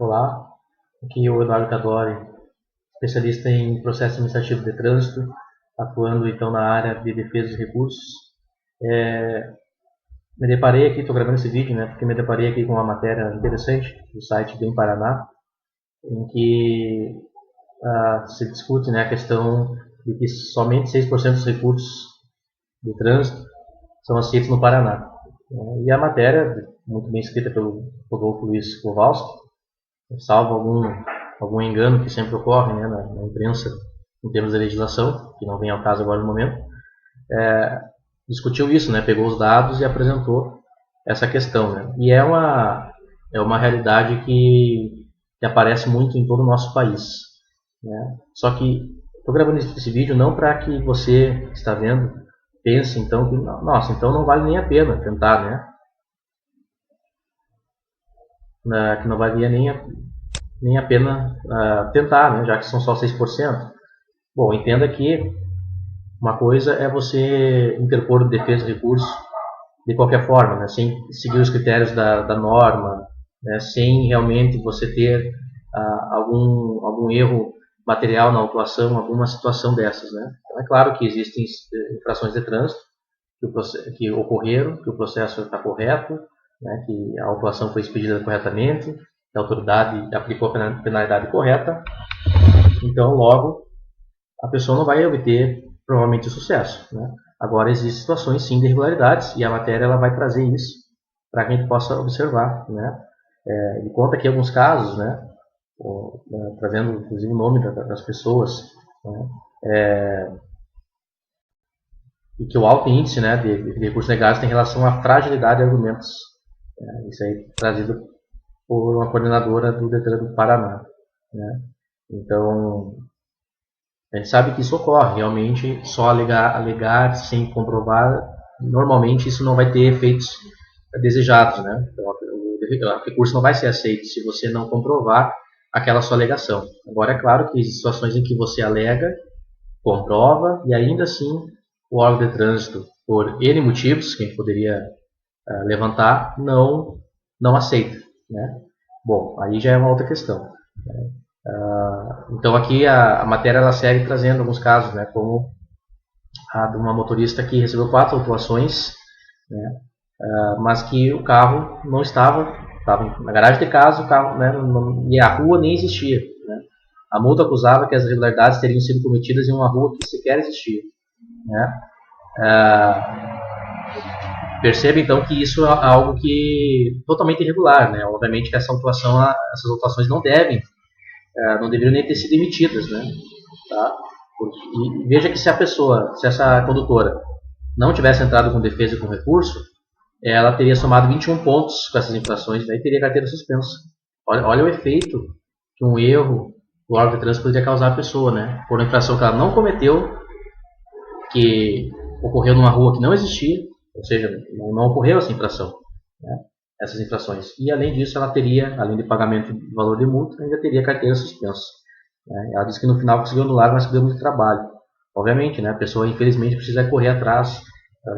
Olá, aqui é o Eduardo Cadori, especialista em processo administrativo de trânsito, atuando então na área de defesa dos recursos. Me deparei aqui, estou gravando esse vídeo, porque me deparei aqui com uma matéria interessante do site Bem Paraná, em que se discute a questão de que somente 6% dos recursos de trânsito são aceitos no Paraná. E a matéria, muito bem escrita pelo Rodolfo Luiz Kowalski, salvo algum engano que sempre ocorre na imprensa em termos de legislação, que não vem ao caso agora no momento, discutiu isso, pegou os dados e apresentou essa questão. E é uma realidade que aparece muito em todo o nosso país. Só que estou gravando esse vídeo não para que você que está vendo pense então que, nossa, então não vale nem a pena tentar, que não valia nem a pena tentar, já que são só 6%. Bom, entenda que uma coisa é você interpor defesa de recurso de qualquer forma, sem seguir os critérios da norma, sem realmente você ter algum erro material na autuação, alguma situação dessas. Então é claro que existem infrações de trânsito que ocorreram, que o processo está correto, que a autuação foi expedida corretamente, que a autoridade aplicou a penalidade correta, então logo a pessoa não vai obter provavelmente o sucesso. Agora existem situações sim de irregularidades e a matéria ela vai trazer isso para que a gente possa observar. Ele conta aqui alguns casos, trazendo inclusive o nome das pessoas, e que o alto índice de recursos negados tem relação à fragilidade de argumentos. Isso aí trazido por uma coordenadora do Detran do Paraná. Então, a gente sabe que isso ocorre, realmente só alegar sem comprovar, normalmente isso não vai ter efeitos desejados. Então, o recurso não vai ser aceito se você não comprovar aquela sua alegação. Agora, é claro que existem situações em que você alega, comprova e ainda assim o órgão de trânsito, por N motivos que a gente poderia levantar, não aceita. Bom, aí já é uma outra questão. Então aqui a matéria ela segue trazendo alguns casos, como a de uma motorista que recebeu 4 autuações, mas que o carro não estava na garagem de casa, o carro, e a rua nem existia. A multa acusava que as irregularidades teriam sido cometidas em uma rua que sequer existia. Perceba então que isso é algo que totalmente irregular. Obviamente que essas autuações não deveriam nem ter sido emitidas. E veja que se essa condutora não tivesse entrado com defesa e com recurso, ela teria somado 21 pontos com essas infrações, daí teria carteira suspensa. Olha o efeito que um erro do órgão de trânsito poderia causar à pessoa, por uma infração que ela não cometeu, que ocorreu numa rua que não existia, ou seja, não ocorreu essa infração, essas infrações. E além disso, ela teria, além de pagamento de valor de multa, ainda teria carteira suspensa. Ela disse que no final conseguiu anular, mas que deu muito trabalho. Obviamente, a pessoa infelizmente precisa correr atrás,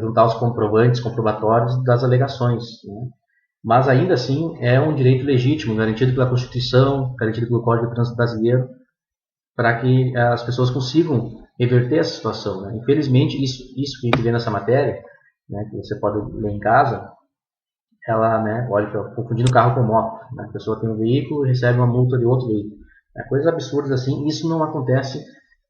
juntar os comprovatórios das alegações. Mas ainda assim é um direito legítimo, garantido pela Constituição, garantido pelo Código de Trânsito Brasileiro, para que as pessoas consigam reverter essa situação. Infelizmente, isso que a gente vê nessa matéria, que você pode ler em casa, ela, olha, confundindo carro com moto. A pessoa tem um veículo e recebe uma multa de outro veículo. Coisas absurdas assim, isso não acontece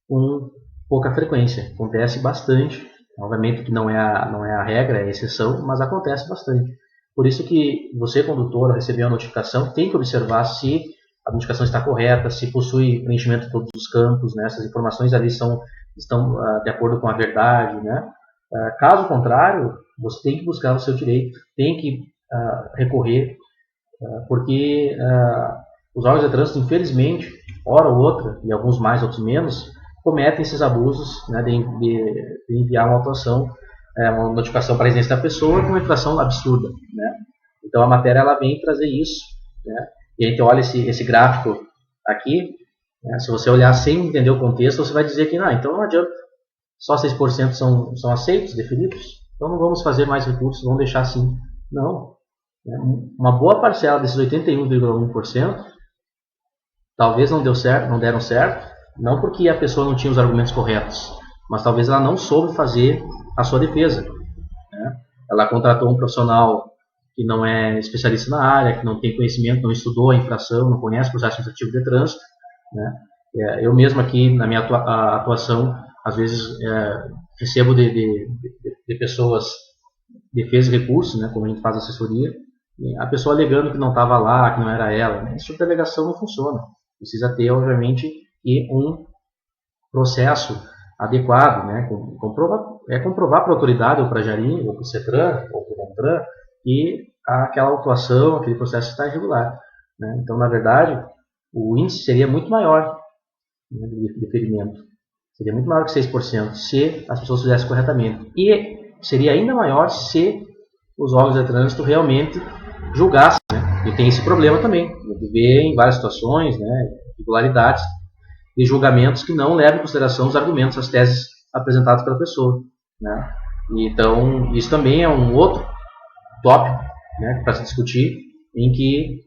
com pouca frequência, acontece bastante. Obviamente que não é a regra, é a exceção, mas acontece bastante. Por isso que você, condutor, ao receber a notificação, tem que observar se a notificação está correta, se possui preenchimento de todos os campos, essas informações ali estão de acordo com a verdade. Caso contrário, você tem que buscar o seu direito, tem que recorrer, porque os órgãos de trânsito, infelizmente, hora ou outra, e alguns mais, outros menos, cometem esses abusos de enviar uma autuação, uma notificação para a residência da pessoa com uma infração absurda. Então a matéria ela vem trazer isso. E a gente olha esse gráfico aqui, se você olhar sem entender o contexto, você vai dizer que então não adianta, só 6% são aceitos, definidos, então não vamos fazer mais recursos, vamos deixar assim. Não. Uma boa parcela desses 81,1% talvez não deu certo, não deram certo, não porque a pessoa não tinha os argumentos corretos, mas talvez ela não soube fazer a sua defesa, né? Ela contratou um profissional que não é especialista na área, que não tem conhecimento, não estudou a infração, não conhece o processo administrativo de trânsito, né? Eu mesmo aqui na minha atuação, às vezes recebo de pessoas defesa e recurso, né, como a gente faz assessoria, a pessoa alegando que não estava lá, que não era ela, né? Esse tipo de alegação não funciona. Precisa ter, obviamente, um processo adequado, né? Comprovar para a autoridade, ou para a Jari, ou para o CETRAN, ou para o CONTRAN, que aquela autuação, aquele processo está irregular, né? Então, na verdade, o índice seria muito maior, né, de deferimento. Seria muito maior que 6% se as pessoas fizessem corretamente. E seria ainda maior se os órgãos de trânsito realmente julgassem, né? E tem esse problema também, de ver em várias situações, né, irregularidades e julgamentos que não levam em consideração os argumentos, as teses apresentadas pela pessoa, né? E então, isso também é um outro tópico, né, para se discutir, em que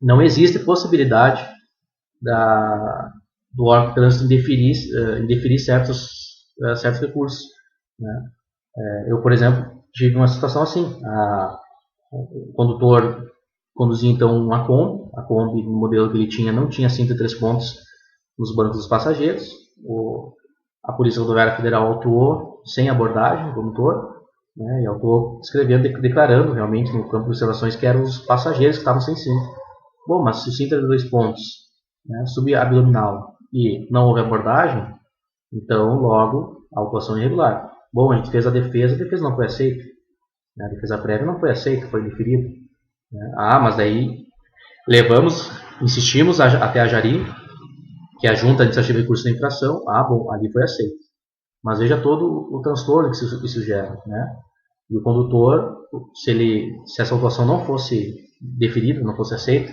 não existe possibilidade do órgão de trânsito indeferir certos recursos, né? Eu, por exemplo, tive uma situação assim. O condutor conduzia então uma Kombi, no modelo que ele tinha, não tinha 103 pontos nos bancos dos passageiros. A Polícia Rodoviária Federal autuou sem abordagem o condutor, né, e autuou escrevendo, declarando realmente no campo de observações que eram os passageiros que estavam sem cinto. Bom, mas se 102 pontos, né, subabdominal, e não houve abordagem, então logo a autuação é irregular. Bom, a gente fez a defesa não foi aceita, né? A defesa prévia não foi aceita, foi deferida, né? Mas daí insistimos até a Jari, que é a Junta Administrativa de Recursos da Infração. Bom, ali foi aceito. Mas veja todo o transtorno que isso gera, né? E o condutor, se essa autuação não fosse deferida, não fosse aceita,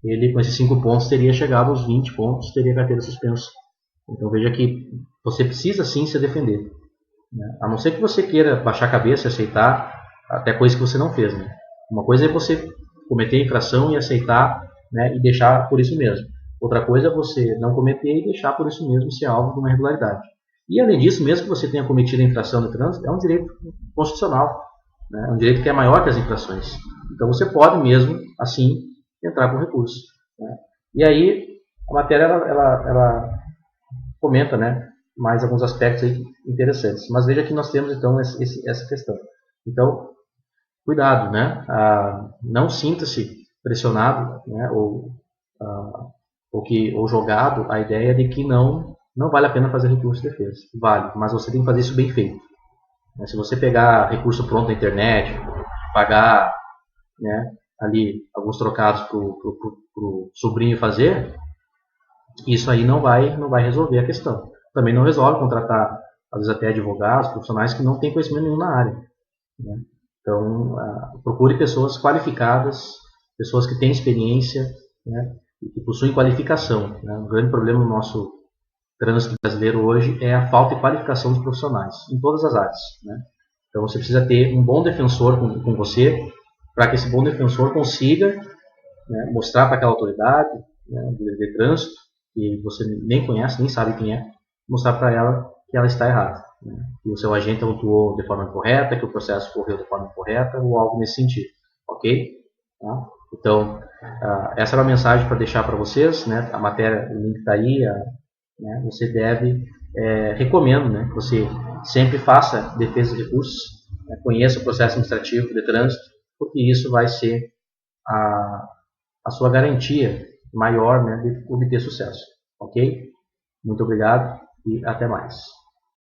ele com esses 5 pontos teria chegado aos 20 pontos, teria carteira suspensa. Então veja que você precisa sim se defender, né? A não ser que você queira baixar a cabeça e aceitar até coisa que você não fez, né? Uma coisa é você cometer a infração e aceitar, né, e deixar por isso mesmo. Outra coisa é você não cometer e deixar por isso mesmo ser alvo de uma irregularidade. E além disso, mesmo que você tenha cometido a infração de trânsito, é um direito constitucional, né? É um direito que é maior que as infrações. Então você pode mesmo, assim, entrar com recurso, né? E aí a matéria ela comenta, né, mais alguns aspectos aí interessantes. Mas veja que nós temos então essa questão. Então, cuidado, né? Não sinta-se pressionado, né, ou jogado a ideia de que não vale a pena fazer recurso de defesa. Vale, mas você tem que fazer isso bem feito. Se você pegar recurso pronto na internet, pagar, né, ali alguns trocados para o sobrinho fazer, isso aí não vai resolver a questão. Também não resolve contratar, às vezes até advogados, profissionais que não têm conhecimento nenhum na área, né? Então, procure pessoas qualificadas, pessoas que têm experiência, né, e que possuem qualificação, né? O grande problema no nosso trânsito brasileiro hoje é a falta de qualificação dos profissionais, em todas as áreas, né? Então, você precisa ter um bom defensor com você, para que esse bom defensor consiga, né, mostrar para aquela autoridade, né, de trânsito, que você nem conhece, nem sabe quem é, mostrar para ela que ela está errada, né? Que o seu agente autuou de forma incorreta, que o processo correu de forma incorreta, ou algo nesse sentido, ok? Tá? Então, essa era a mensagem para deixar para vocês, né? A matéria, o link está aí, né? Você deve, recomendo, né, que você sempre faça defesa de recursos, né? Conheça o processo administrativo de trânsito, porque isso vai ser a sua garantia maior, né, de obter sucesso, ok? Muito obrigado e até mais.